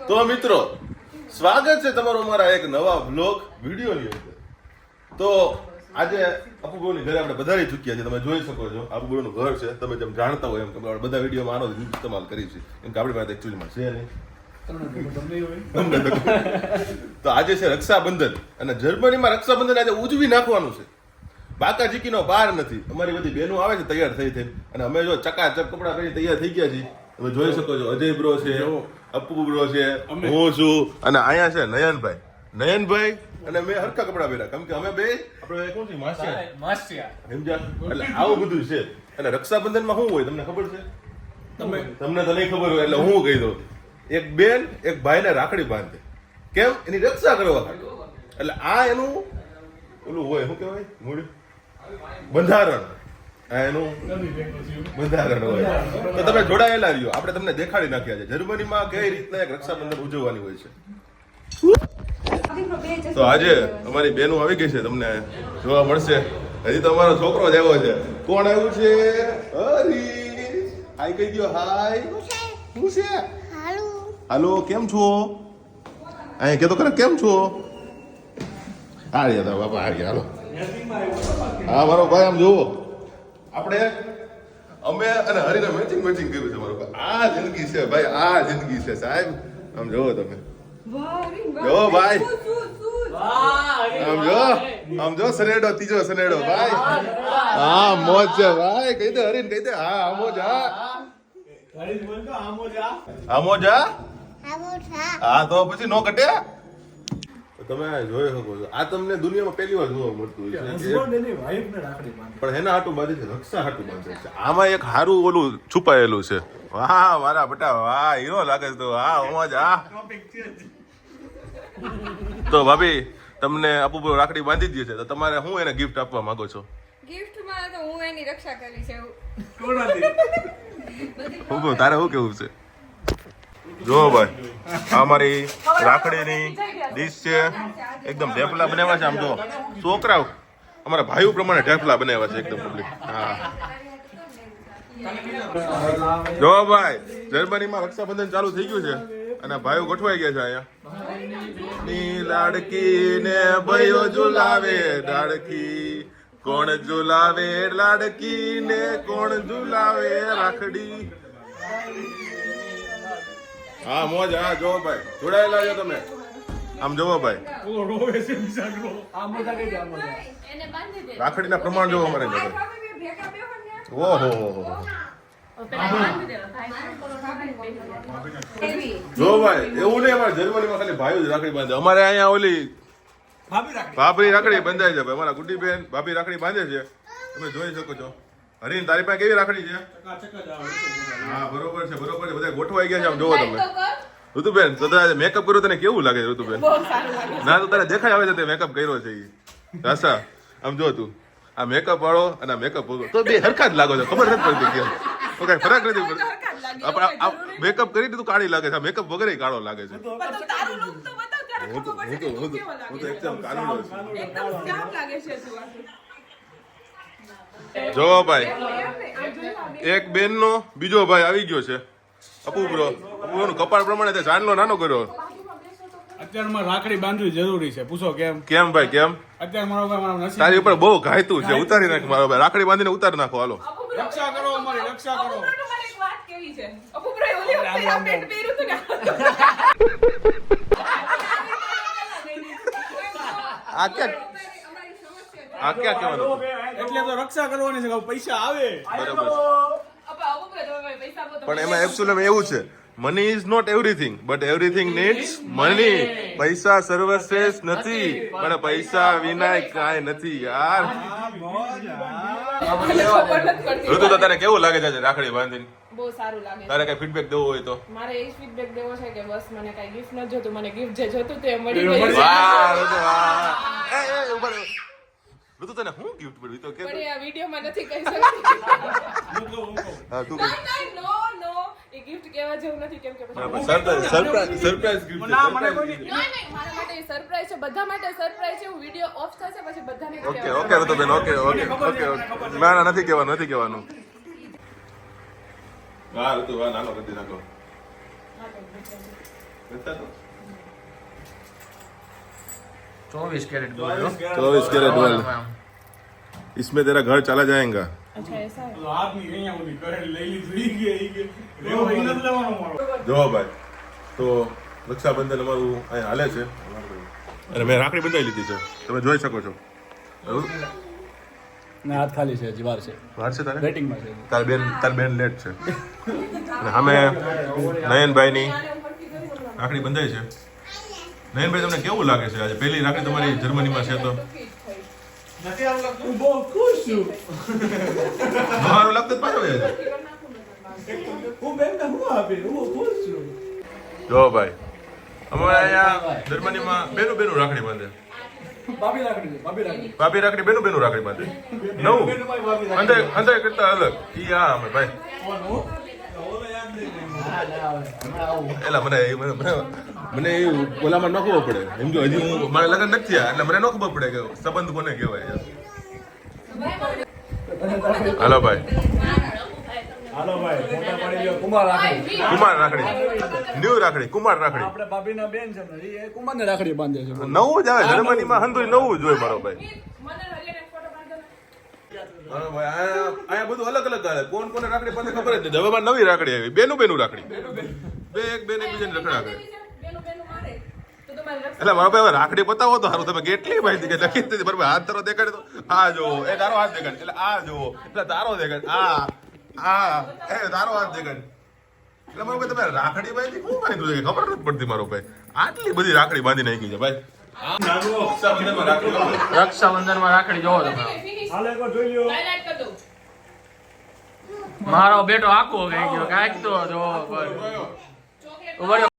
તો મિત્રો સ્વાગત છે તમારું અમારા એક નવા વ્લોગ વિડીયોની અંદર. તો આજે અપુબોની ઘરે આપણે પધારી ચૂક્યા છે. તમે જોઈ શકો છો અપુબોનું ઘર છે. તમે જેમ જાણતા હોય એમ કે આપણે બધા વિડીયોમાં આનો ઇસ્તેમાલ કરી છે કેમ કે આપણી પાસે એકચ્યુઅલીમાં છે નહીં. તો આજે છે રક્ષાબંધન અને જર્મનીમાં રક્ષાબંધન આજે ઉજવી નાખવાનું છે. બાકાજીકીનો પાર નથી. અમારી બધી બહેનો આવે છે તૈયાર થઈ અને અમે જો ચકાચક કપડાં પહેરી તૈયાર થઈ ગયા છીએ. તમે જોઈ શકો છો અજય બ્રો છે, અપુ બ્રો છે, હું છું અને અહીંયા છે નયનભાઈ અને મેં હરખા કપડા પહેર્યા કેમ કે અમે બે આપણે કોણ છે માસિયા સમજ્યા. એટલે આવું બધું છે. અને રક્ષાબંધનમાં શું હોય તમને ખબર છે? તમને તો નહીં ખબર હોય એટલે હું કહી દઉં. એક બેન એક ભાઈને રાખડી બાંધે કેમ? એની રક્ષા કરવા માટે. એટલે આ એનું ઓલું હોય શું કહેવાય મૂળ બંધારણ. એનું બંધારણ હોય. તો તમે જોડાયેલા રહ્યો. આપણે તમને દેખાડી નાખ્યા છે જર્મનીમાં કઈ રીતના એક રક્ષાબંધન ઉજવવાની હોય છે. તો આજે અમારી બહેનો આવી ગઈ છે, તમને જોવા મળશે. હજી તો અમારો છોકરો જ આવ્યો છે. કોણ આવ્યું છે? હરી હાય કહી દો. હાય શું છે? હાલો કેમ છો? અહીં કેતો કરે કેમ છો? હારી બાપા હારી. હાલો હા મારો ભાઈ આમ જોવો આપણે અમે અને હરીને મેચિંગ કર્યું છે. મારો ભાઈ આ જિંદગી છે ભાઈ, આ જિંદગી છે સાહેબ. આમ જોવો તમે જો ભાઈ આમ જો સનેડો ત્રીજો સનેડો ભાઈ. હા મોજ છે ભાઈ. કહી દે હરીને કહી દે. હા આમોજ. આમોજ. હા તો પછી નો કટે. તમે જોઈ શકો છો આ તમને દુનિયામાં પહેલી વાર જોવા મળતું હોય છે પણ એના હાટું બાંધે છે, રક્ષા હાટું બાંધે છે. આમાં એક હારું ઓલું છુપાયેલું છે. વાહ મારા બટા વાહ હીરો લાગે છે. તો હા મોજ. હા તો ભાભી તમને અપુ રાખડી બાંધી દે છે તો તમારે શું એને ગિફ્ટ આપવા માંગો છો? ગિફ્ટમાં તો હું એની રક્ષા કરી છે. તારે શું કેવું છે? જો ભાઈ આ મારી રાખડીની ડીશ છે. એકદમ ઢેફલા બનાવ્યા છે. આમ જો છોકરાઓ અમારા ભાઈઓ પ્રમાણે ઢેફલા બનાવ્યા છે એકદમ પબ્લિક. હા જો ભાઈ જર્મનીમાં રક્ષાબંધન ચાલુ થઈ ગયું છે અને ભાઈઓ ગોઠવાઈ ગયા છે અહીંયા. ની લાડકી ને ભયો ઝુલાવે લાડકી, કોણ ઝુલાવે લાડકી ને કોણ ઝુલાવે રાખડી. હા મોજ. હા જો ભાઈ જોડાયેલા છો તમે. આમ જોવો ભાઈ રાખડીના પ્રમાણ જોવો અમારે. ઓહો જો ભાઈ એવું નહીં અમારે જર્મનીમાં ખાલી ભાઈઓ જ રાખડી બાંધે. અમારે અહીંયા ઓલી ભાભી રાખડી બંધાય છે ભાઈ. અમારા ગુડી બેન ભાભી રાખડી બાંધે છે. તમે જોઈ શકો છો. હરીન તારી પાસે કેવી રાખડી છે? હા બરોબર છે બરોબર છે. બધા ગોઠવાઈ ગયા છે. આમ જોવો તમે. ઋતુબેન તો મેકઅપ કર્યો તને કેવું લાગે છે ઋતુબેન? ના તો તારે દેખાય આવે છે તે મેકઅપ કર્યો છે. રાસા આમ જો તું આ મેકઅપ વાળો અને આ મેકઅપ તો બે હરખા જ લાગો છો. ખબર નથી પડતી કેમ તો કઈ ફરક નથી પડતો. મેકઅપ કરી તું કાળી લાગે છે, મેકઅપ વગર કાળો લાગે છે. હું તો એકદમ કાળો છું. જો ભાઈ એક બેન નો બીજો ભાઈ આવી ગયો છે અપુ બ્રો. અપુનું કપાળ પ્રમાણે તે ચાંદલો નાનો કર્યો. અત્યારમાં રાખડી બાંધવી જરૂરી છે. પૂછો કેમ? કેમ ભાઈ કેમ? અત્યારે મારો ભાઈ મારો નસીબ તારી ઉપર બહુ ઘાયતું છે. ઉતારી નાખ મારો ભાઈ. રાખડી બાંધીને ઉતારી નાખો. હાલો રક્ષા કરો, અમારી રક્ષા કરો. આ ક્યાં કહેવાનું? એટલે તો રક્ષા કરવાની છે. પૈસા આવે બરાબર છે. પણ એમાં એબ્સોલ્યુટલી એવું છે money is not everything but everything needs money. પૈસા સર્વશ્રેષ્ઠ નથી પણ પૈસા વિના કાંઈ નથી યાર. ઋતુ તો તને કેવું લાગે છે રાખડી બાંધીને? બહુ સારું લાગે. તારે કઈ ફીડબેક દેવો હોય તો? મારે એ ફીડબેક દેવો છે કે બસ મને કઈ ગિફ્ટ ન જોતું, મને ગિફ્ટ જે જોતું તે મળી ગયું. વાહ ઋતુ વાહ. ઋતુ તને હું ગિફ્ટ મળ્યું તો કે? પણ આ વિડિયોમાં નથી કહી શકતી. હા તું નો એ ગિફ્ટ કહેવા જેવું નથી કેમ કે સરપ્રાઈઝ ગિફ્ટ. મારા માટે સરપ્રાઈઝ છે, બધા માટે સરપ્રાઈઝ છે. હું વિડિયો ઓફ થશે પછી બધાને okay okay Rutuben okay okay okay okay. ના નથી કહેવાનું. હા ઋતુ વાહ નાનો કરી નાખો. બતાતો 24 कैरेट गोल्ड 24 कैरेट गोल्ड इसमें तेरा घर चला जाएगा अच्छा ऐसा है તો હાથની અહીંયા ઓલી કરેલ લઈ લીધી ઈ કે લેવો ઈ નથી લેવાનો મારો જો ભાઈ તો રક્ષાબંધન અમારું અહીંયા હાલે છે અને મેં રાખડી બંધાઈ લીધી છે તમે જોઈ શકો છો ના હાથ ખાલી છે જીવાર છે વાર છે તારે વેટિંગમાં છે તાર બેન લેટ છે અને અમે નયનભાઈની રાખડી બંધાઈ છે નયનભાઈ તમને કેવું લાગે છે આજે પહેલી રાખડી તમારી જર્મનીમાં છે તો હું બહુ ખુશ છું મારું લાગતું જ પાછો જાય હું બેનને હું આપી હું ખુશ છું જો ભાઈ અમારે અહીંયા જર્મનીમાં બેનું રાખડી બાંધે ભાભી રાખડી છે ભાભી રાખડી ભાભી રાખડી બેનું રાખડી બાંધે નવું અંદર કરતા અલગ ઈ આ અમે ભાઈ એલા મને એ ઓલામાં ન ખબર પડે એમ જો હજી હું મારા લગ્ન નથી થયા એટલે મને ન ખબર પડે કે સંબંધ કોને કહેવાય હાલો ભાઈ હાલો ભાઈ ફોટા પાડી લ્યો કુમાર રાખડી કુમાર રાખડી ન્યુ રાખડી કુમાર રાખડી આપણે ભાભીના બેન છે ને એ કુમારને રાખડી બાંધે છે નવું જ આવે જર્મનીમાં હંધુય નવું જ હોય મારો ભાઈ મને હરિયાને ફોટો પાડજો ને હા ભાઈ અહીંયા બધું અલગ અલગ આવે કોણ કોને રાખડી બાંધે ખબર જ નથી હવે મારે નવી રાખડી આવી બેનું રાખડી બે એકબીજાને રાખડી બેનું મારે તો તમારે રક્ષા એટલે મારા ભાઈ હવે રાખડી બતાવો તો સારું તમે કેટલી માહિતી કે લખી દીધી બરાબર હાથ તારો દેખાડે તો આ જો એ તારો હાથ દેખાડ એટલે આ જો એટલે તારો દેખાડ આ એ તારો હાથ દેખાડ એટલે મારો ભાઈ તમે રાખડી બાંધી શું બાંધ્યું છે ખબર નથી પડતી મારો ભાઈ આટલી બધી રાખડી બાંધી નાખી છે ભાઈ રક્ષાબંધનમાં રાખડી જોવો તમે ફિનિશ હાલે એકવાર જોઈ લ્યો હાઇલાઇટ કરી દઉં મારો બેટો આખો કઈ ગયો કાંઈક તો જો ચોકલેટ ઉભા રહ્યો.